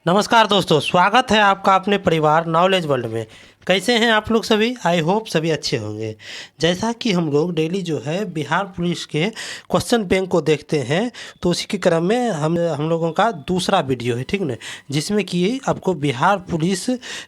नमस्कार दोस्तों, स्वागत है आपका अपने परिवार नॉलेज वर्ल्ड में। कैसे हैं आप लोग सभी? आई होप सभी अच्छे होंगे। जैसा कि हम लोग डेली जो है बिहार पुलिस के क्वेश्चन बैंक को देखते हैं, तो उसी के क्रम में हम लोगों का दूसरा वीडियो है, ठीक ना, जिसमें कि आपको बिहार पुलिस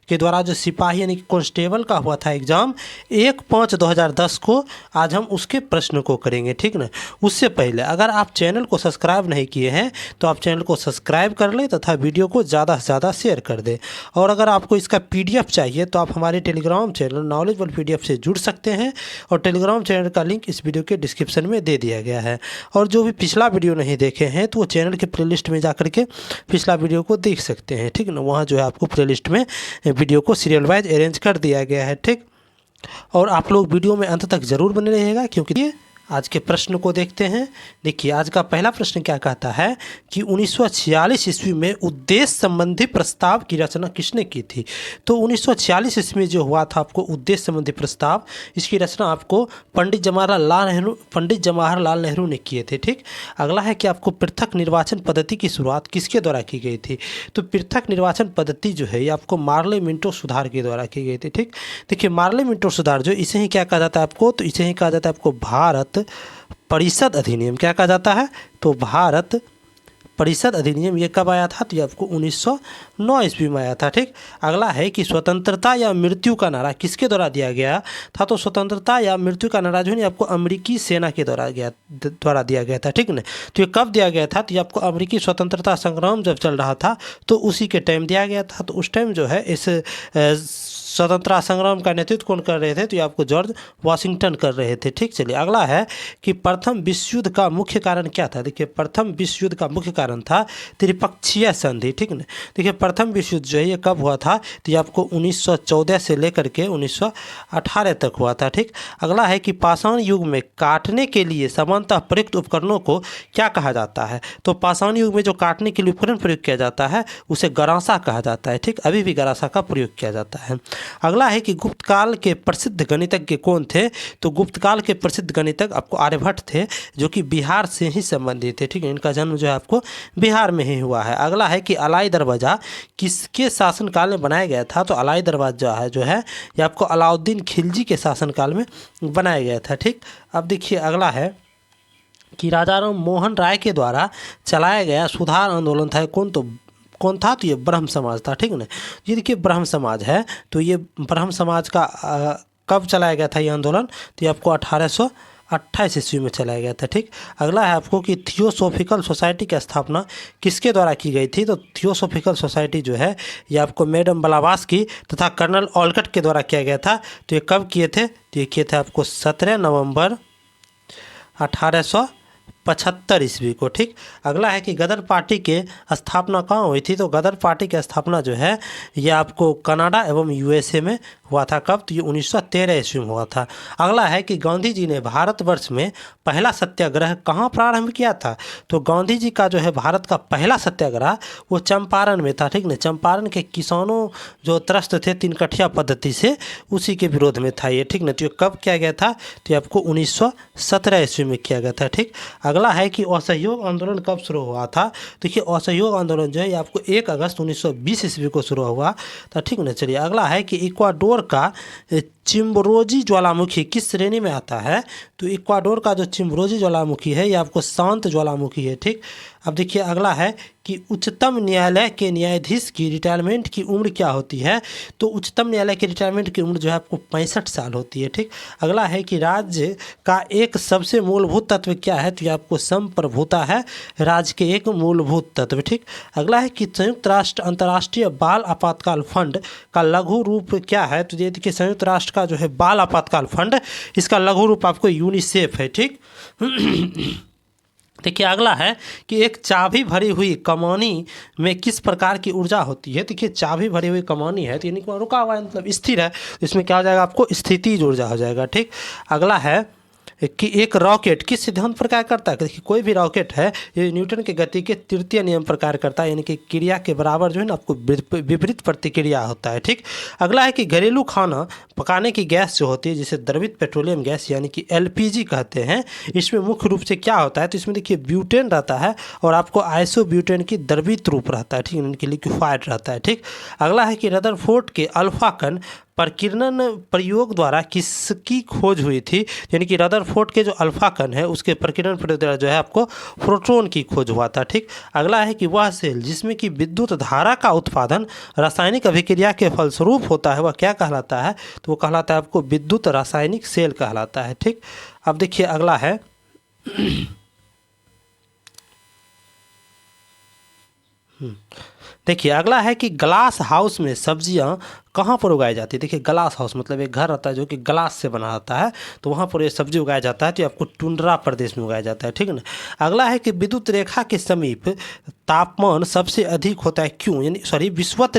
के द्वारा जो सिपाही यानी कि कांस्टेबल का हुआ था एग्ज़ाम 1/5/2010 को, आज हम उसके प्रश्न को करेंगे, ठीक ना। उससे पहले अगर आप चैनल को सब्सक्राइब नहीं किए हैं तो आप चैनल को सब्सक्राइब कर लें तथा वीडियो को ज़्यादा से ज़्यादा शेयर कर दें। और अगर आपको इसका PDF चाहिए तो आप हमारे Telegram channel knowledge world PDF से जुड़ सकते हैं, और टेलीग्राम चैनल का लिंक इस वीडियो के डिस्क्रिप्शन में दे दिया गया है। और जो भी पिछला वीडियो नहीं देखे हैं तो वो चैनल के प्लेलिस्ट में जाकर के पिछला वीडियो को देख सकते हैं, ठीक ना। वहाँ जो है आपको प्लेलिस्ट में वीडियो को सीरियल वाइज अरेंज कर दिया गया है, ठीक। और आप लोग वीडियो में अंत तक ज़रूर बने रहिएगा, क्योंकि ये आज के प्रश्न को देखते हैं। देखिए, आज का पहला प्रश्न क्या कहता है कि 1946 ईस्वी में उद्देश्य संबंधी प्रस्ताव की रचना किसने की थी? तो 1946 ईस्वी में जो हुआ था आपको उद्देश्य संबंधी प्रस्ताव, इसकी रचना आपको पंडित जवाहरलाल नेहरू ने किए थे, ठीक। अगला है कि आपको पृथक निर्वाचन पद्धति की शुरुआत किसके द्वारा की गई थी? तो पृथक निर्वाचन पद्धति जो है ये आपको मार्ले मिंटो सुधार के द्वारा की गई थी, ठीक। देखिए, मार्ले मिंटो सुधार जो इसे ही क्या कहा जाता है आपको? तो इसे ही कहा जाता है आपको भारत परिषद अधिनियम। क्या कहा जाता है? तो भारत परिषद अधिनियम। ये कब आया था? तो ये आपको 1909 ईस्वी में आया था, ठीक। अगला है कि स्वतंत्रता या मृत्यु का नारा किसके द्वारा दिया गया था? तो स्वतंत्रता या मृत्यु का नारा जो है आपको अमेरिकी सेना के द्वारा दिया गया था, ठीक ना। तो ये कब दिया गया था? तो ये आपको अमेरिकी स्वतंत्रता संग्राम जब चल रहा था तो उसी के टाइम दिया गया था। तो उस टाइम जो है इस स्वतंत्रता संग्राम का नेतृत्व कौन कर रहे थे? तो ये आपको जॉर्ज वाशिंगटन कर रहे थे, ठीक। चलिए, अगला है कि प्रथम विश्व युद्ध का मुख्य कारण क्या था? देखिए, प्रथम विश्व युद्ध का मुख्य कारण था त्रिपक्षीय संधि, ठीक ना। देखिए, प्रथम विश्व युद्ध जो है ये कब हुआ था? तो ये आपको 1914 से लेकर के 1918 तक हुआ था, ठीक। अगला है कि पाषाण युग में काटने के लिए सामान्यतः प्रयुक्त उपकरणों को क्या कहा जाता है? तो पाषाण युग में जो काटने के लिए उपकरण प्रयोग किया जाता है उसे गरासा कहा जाता है, ठीक। अभी भी गरासा का प्रयोग किया जाता है। अगला है कि गुप्त काल के प्रसिद्ध गणितज्ञ कौन थे? तो गुप्त काल के प्रसिद्ध गणितज्ञ आपको आर्यभट्ट थे, जो कि बिहार से ही संबंधित थे, ठीक है। इनका जन्म जो है आपको बिहार में ही हुआ है। अगला है कि अलाई दरवाज़ा किसके शासनकाल में बनाया गया था? तो अलाई दरवाज़ा जो है ये आपको अलाउद्दीन खिलजी के शासनकाल में बनाया गया था, ठीक। अब देखिए, अगला है कि राजा राम मोहन राय के द्वारा चलाया गया सुधार आंदोलन था कौन था? तो ये ब्रह्म समाज था, ठीक ना। ये देखिए, ब्रह्म समाज है, तो ये ब्रह्म समाज का कब चलाया गया था ये आंदोलन? तो ये आपको 1828 ईस्वी में चलाया गया था, ठीक। अगला है आपको कि थियोसॉफिकल सोसाइटी की स्थापना किसके द्वारा की गई थी? तो थियोसॉफिकल सोसाइटी जो है ये आपको मैडम ब्लावात्स्की तथा कर्नल ओलकट के द्वारा किया गया था। तो ये कब किए थे? तो ये किए थे आपको 17 नवंबर 1875 ईस्वी को, ठीक। अगला है कि गदर पार्टी के स्थापना कहाँ हुई थी? तो गदर पार्टी की स्थापना जो है ये आपको कनाडा एवं USA में हुआ था। कब? तो ये 1913 ईस्वी में हुआ था। अगला है कि गांधी जी ने भारतवर्ष में पहला सत्याग्रह कहाँ प्रारंभ किया था? तो गांधी जी का जो है भारत का पहला सत्याग्रह वो चंपारण में था, ठीक ना। चंपारण के किसानों जो त्रस्त थे तीन कठिया पद्धति से, उसी के विरोध में था ये, ठीक ना। तो ये कब किया गया था? तो ये आपको 1917 ईस्वी में किया गया था, ठीक। अगला है कि असहयोग आंदोलन कब शुरू हुआ था? देखिए, असहयोग आंदोलन जो है ये आपको 1 अगस्त 1920 ईस्वी को शुरू हुआ था, ठीक ना। चलिए, अगला है कि इक्वाडोर का चिम्बोरोजी ज्वालामुखी किस श्रेणी में आता है? तो इक्वाडोर का जो चिम्बोरोजी ज्वालामुखी है ये आपको शांत ज्वालामुखी है, ठीक। अब देखिए, अगला है कि उच्चतम न्यायालय के न्यायाधीश की रिटायरमेंट की उम्र क्या होती है? तो उच्चतम न्यायालय की रिटायरमेंट की उम्र जो है आपको 65 साल होती है, ठीक। अगला है कि राज्य का एक सबसे मूलभूत तत्व क्या है? तो ये आपको संप्रभुता है राज्य के एक मूलभूत तत्व, ठीक। अगला है कि संयुक्त राष्ट्र अंतर्राष्ट्रीय बाल आपातकाल फंड का लघु रूप क्या है? तो ये देखिए, संयुक्त राष्ट्र का जो है बाल आपातकाल फंड, इसका लघु रूप आपको यूनिसेफ है, ठीक। देखिए, अगला है कि एक चाबी भरी हुई कमानी में किस प्रकार की ऊर्जा होती है? देखिए, चाबी भरी हुई कमानी है तो यानी रुका हुआ है, मतलब स्थिर है, तो इसमें क्या हो जाएगा? आपको स्थितिज ऊर्जा हो जाएगा, ठीक। अगला है कि एक रॉकेट किस सिद्धांत पर कार्य करता है? देखिए कोई भी रॉकेट है ये न्यूटन के गति के तृतीय नियम पर कार्य करता है, यानी कि क्रिया के बराबर जो है ना आपको विपरीत प्रतिक्रिया होता है। ठीक, अगला है कि घरेलू खाना पकाने की गैस जो होती है जिसे द्रवित पेट्रोलियम गैस यानी कि एलपीजी कहते हैं, इसमें मुख्य रूप से क्या होता है? तो इसमें देखिए ब्यूटेन रहता है और आपको आइसोब्यूटेन की द्रवित रूप रहता है, ठीक, यानी कि लिक्विफाइड रहता है। ठीक, अगला है कि रदरफोर्ड के अल्फा कण प्रकीर्णन प्रयोग द्वारा किसकी खोज हुई थी? यानी कि रदरफोर्ड के जो अल्फा कण है उसके प्रकीर्णन प्रयोग द्वारा जो है आपको प्रोटॉन की खोज हुआ था। ठीक, अगला है कि वह सेल जिसमें कि विद्युत धारा का उत्पादन रासायनिक अभिक्रिया के फलस्वरूप होता है वह क्या कहलाता है? तो वो कहलाता है आपको विद्युत रासायनिक सेल कहलाता है। ठीक, अब देखिए अगला है देखिए अगला है कि ग्लास हाउस में सब्जियां कहाँ पर उगाई जाती है? देखिए ग्लास हाउस मतलब एक घर रहता है जो कि ग्लास से बना रहता है, तो वहाँ पर ये सब्जी उगाया जाता है, तो आपको टुंड्रा प्रदेश में उगाया जाता है। ठीक है ना। अगला है कि विद्युत रेखा के समीप तापमान सबसे अधिक होता है क्यों? यानी सॉरी विषुवत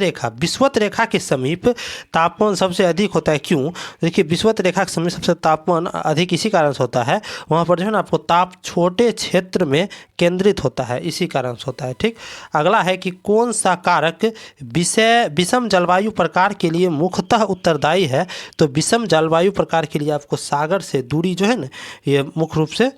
रेखा के समीप तापमान सबसे अधिक होता है क्यों? देखिए विषुवत रेखा के समीप सबसे तापमान अधिक इसी कारण से होता है, वहाँ पर जो है ना आपको ताप छोटे क्षेत्र में केंद्रित होता है, इसी कारण से होता है। ठीक, अगला है कि कौन सा कारक विषम जलवायु प्रकार के लिए मुख्यतः उत्तरदायी है? तो विषम जलवायु प्रकार के लिए आपको सागर से दूरी जो है ना ये मुख्य रूप से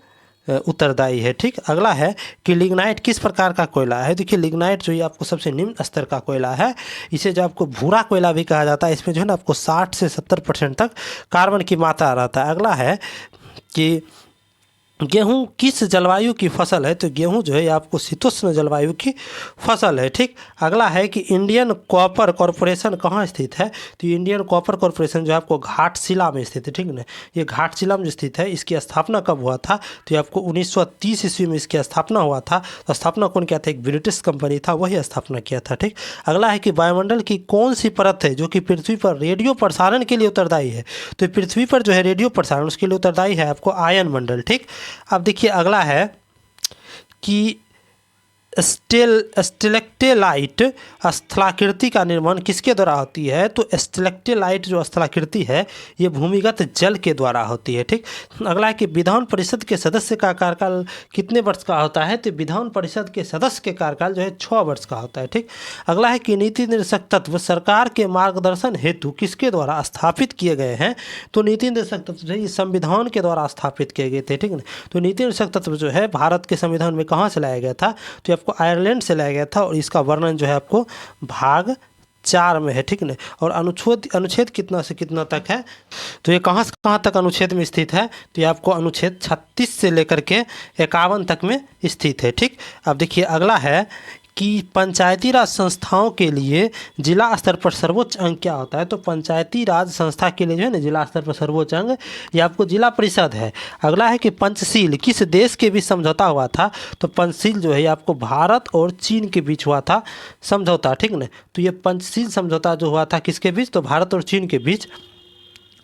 उत्तरदायी है। ठीक, अगला है कि लिग्नाइट किस प्रकार का कोयला है? देखिए लिग्नाइट जो ये आपको सबसे निम्न स्तर का कोयला है, इसे जो आपको भूरा कोयला भी कहा जाता है। इसमें जो है ना आपको 60 से 70% तक कार्बन की मात्रा रहता है। अगला है कि गेहूं किस जलवायु की फसल है? तो गेहूं जो है आपको शीतोष्ण जलवायु की फसल है। ठीक, अगला है कि इंडियन कॉपर कॉरपोरेशन कहाँ स्थित है? तो इंडियन कॉपर कॉरपोरेशन जो है आपको घाटशिला में स्थित है। ठीक ना, ये घाटशिला में स्थित है। इसकी स्थापना कब हुआ था? तो ये आपको 1930 ईस्वी में इसकी स्थापना हुआ था। तो स्थापना कौन किया था? एक ब्रिटिश कंपनी था, वही स्थापना किया था। ठीक, अगला है कि वायुमंडल की कौन सी परत है जो कि पृथ्वी पर रेडियो प्रसारण के लिए उत्तरदायी है? तो पृथ्वी पर जो है रेडियो प्रसारण उसके लिए उत्तरदायी है आपको आयन मंडल। ठीक, अब देखिए अगला है कि स्टेलेक्टेलाइट स्थलाकृति का निर्माण किसके द्वारा होती है? तो स्टेलेक्टेलाइट जो स्थलाकृति है ये भूमिगत जल के द्वारा होती है। ठीक, अगला है कि विधान परिषद के सदस्य का कार्यकाल कितने वर्ष का होता है? तो विधान परिषद के सदस्य के कार्यकाल जो है 6 वर्ष का होता है। ठीक, अगला है कि नीति निर्देशक तत्व सरकार के मार्गदर्शन हेतु किसके द्वारा स्थापित किए गए हैं? तो नीति निर्देशक तत्व जो है संविधान के द्वारा स्थापित किए गए थे। ठीक है, तो नीति निर्देशक तत्व जो है भारत के संविधान में कहाँ से लाया गया था? तो आपको आयरलैंड से लाया गया था और इसका वर्णन जो है आपको भाग 4 में है। ठीक है, और अनुच्छेद कितना से कितना तक है? तो ये कहाँ से कहाँ तक अनुच्छेद में स्थित है? तो ये आपको अनुच्छेद 36 से लेकर के 51 तक में स्थित है। ठीक, अब देखिए अगला है कि पंचायती राज संस्थाओं के लिए जिला स्तर पर सर्वोच्च अंग क्या होता है? तो पंचायती राज संस्था के लिए जो है ना जिला स्तर पर सर्वोच्च अंग ये आपको जिला परिषद है। अगला है कि पंचशील किस देश के बीच समझौता हुआ था? तो पंचशील जो है आपको भारत और चीन के बीच हुआ था समझौता। ठीक ना, तो ये पंचशील समझौता जो हुआ था किसके बीच? तो भारत और चीन के बीच।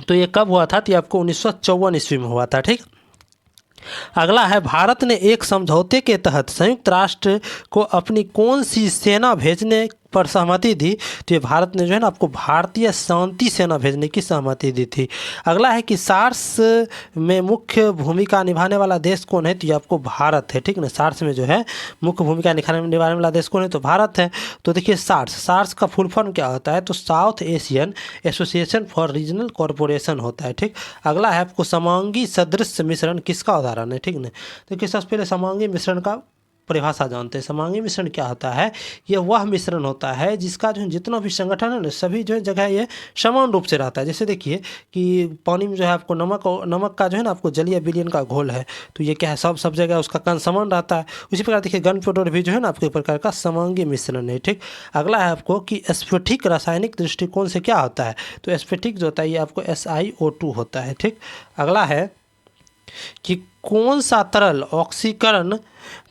तो ये कब हुआ था? तो ये आपको 1954 ईस्वी में हुआ था। ठीक, अगला है भारत ने एक समझौते के तहत संयुक्त राष्ट्र को अपनी कौन सी सेना भेजने पर सहमति दी? तो ये भारत ने जो है ना आपको भारतीय शांति सेना भेजने की सहमति दी थी। अगला है कि सार्स में मुख्य भूमिका निभाने वाला देश कौन है? तो ये आपको भारत है। ठीक ना, सार्स में जो है मुख्य भूमिका निभाने वाला देश कौन है? तो भारत है। तो देखिए सार्स का फुल फॉर्म क्या होता है? तो south Asian association for regional corporation होता है। ठीक, अगला है आपको समांगी सदृश मिश्रण किसका उदाहरण है? ठीक ना, देखिए सबसे पहले समांगी मिश्रण का परिभाषा जानते हैं। समांगी मिश्रण क्या होता है? यह वह मिश्रण होता है जिसका जो जितना भी संगठन है ना सभी जो है जगह ये समान रूप से रहता है। जैसे देखिए कि पानी में जो है आपको नमक का जो है ना आपको जलीय विलयन का घोल है, तो ये क्या है सब जगह उसका कण समान रहता है। उसी प्रकार देखिए गन पाउडर भी जो है ना आपको एक प्रकार का समांगी मिश्रण है। ठीक, अगला है आपको कि स्फटिक रासायनिक दृष्टिकोण से क्या होता है? तो स्फटिक जो होता है ये आपको SiO2 होता है। ठीक, अगला है कि कौन सा तरल ऑक्सीकरण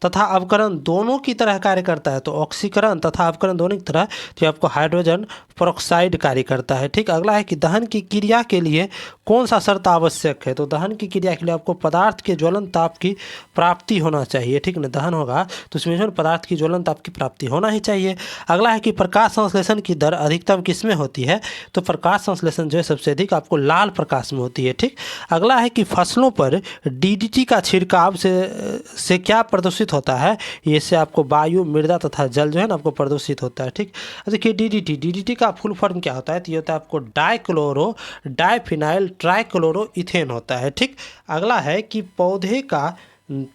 तथा अवकरण दोनों की तरह कार्य करता है, तो ऑक्सीकरण तथा अवकरण दोनों की तरह तो आपको हाइड्रोजन पेरोक्साइड कार्य करता है। ठीक, अगला है कि दहन की क्रिया के लिए कौन सा शर्त आवश्यक है, तो दहन की क्रिया के लिए आपको पदार्थ के ज्वलन ताप की प्राप्ति होना चाहिए। ठीक ना, दहन होगा तो उसमें जो पदार्थ की ज्वलन ताप की प्राप्ति होना ही चाहिए। अगला है कि प्रकाश संश्लेषण की दर अधिकतम किस में होती है, तो प्रकाश संश्लेषण जो है सबसे अधिक आपको लाल प्रकाश में होती है। ठीक, अगला है कि फसलों पर डीडीटी का छिड़काव से क्या प्रदूषित होता है, इससे आपको वायु, मृदा तथा जल जो है ना आपको प्रदूषित होता है। ठीक, देखिए डीडीटी का फुल फॉर्म क्या होता है, तो ये होता है आपको डाइक्लोरो डाइफिनाइल ट्राइक्लोरो इथेन होता है। ठीक, अगला है कि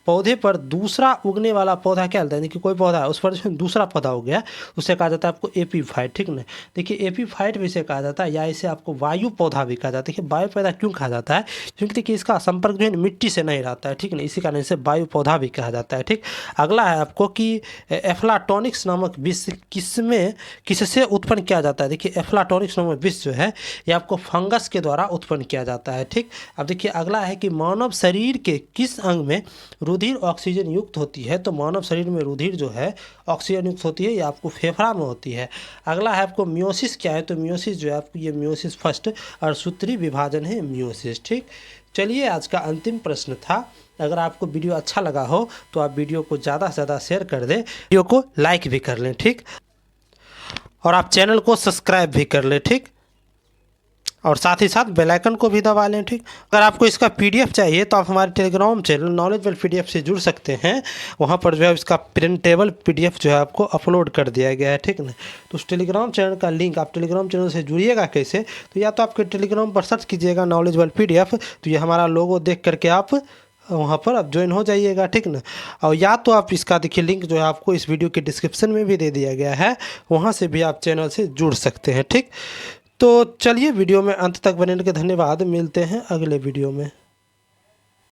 पौधे पर दूसरा उगने वाला पौधा क्या होता है, देखिए कोई पौधा है उस पर जो दूसरा पौधा हो गया उसे कहा जाता है आपको एपीफाइट। ठीक ना, देखिए एपीफाइट भी इसे कहा जाता है या इसे आपको वायु पौधा भी कहा जाता है। देखिए वायु पौधा क्यों कहा जाता है, क्योंकि देखिए इसका संपर्क जो है मिट्टी से नहीं रहता है। ठीक ना, इसी कारण इसे वायु पौधा भी कहा जाता है। ठीक, अगला है आपको कि एफ्लाटॉनिक्स नामक विष किससे उत्पन्न किया जाता है, देखिए एफ्लाटॉनिक्स नामक विष जो है ये आपको फंगस के द्वारा उत्पन्न किया जाता है। ठीक, अब देखिए अगला है कि मानव शरीर के किस अंग में रुधिर ऑक्सीजन युक्त होती है, तो मानव शरीर में रुधिर जो है ऑक्सीजन युक्त होती है, ये आपको फेफड़ा में होती है। अगला है आपको मियोसिस क्या है, तो मियोसिस जो है आपको ये मियोसिस फर्स्ट और सूत्री विभाजन है मियोसिस। ठीक, चलिए आज का अंतिम प्रश्न था। अगर आपको वीडियो अच्छा लगा हो तो आप वीडियो को ज़्यादा से ज़्यादा शेयर कर दें, वीडियो को लाइक भी कर लें। ठीक, और आप चैनल को सब्सक्राइब भी कर लें। ठीक, और साथ ही साथ बेल आइकन को भी दबा लें। ठीक, अगर आपको इसका पीडीएफ चाहिए तो आप हमारे टेलीग्राम चैनल नॉलेजबल पीडीएफ से जुड़ सकते हैं। वहाँ पर जो है इसका प्रिंटेबल पीडीएफ जो है आपको अपलोड कर दिया गया है। ठीक ना, तो उस टेलीग्राम चैनल का लिंक, आप टेलीग्राम चैनल से जुड़िएगा कैसे, तो या तो आपके टेलीग्राम पर सर्च कीजिएगा नॉलेजबल पीडीएफ, तो ये हमारा लोगो देख करके आप वहाँ पर आप ज्वाइन हो जाइएगा। ठीक ना, और या तो आप इसका देखिए लिंक जो है आपको इस वीडियो के डिस्क्रिप्शन में भी दे दिया गया है, वहाँ से भी आप चैनल से जुड़ सकते हैं। ठीक, तो चलिए वीडियो में अंत तक बने रहने के धन्यवाद। मिलते हैं अगले वीडियो में।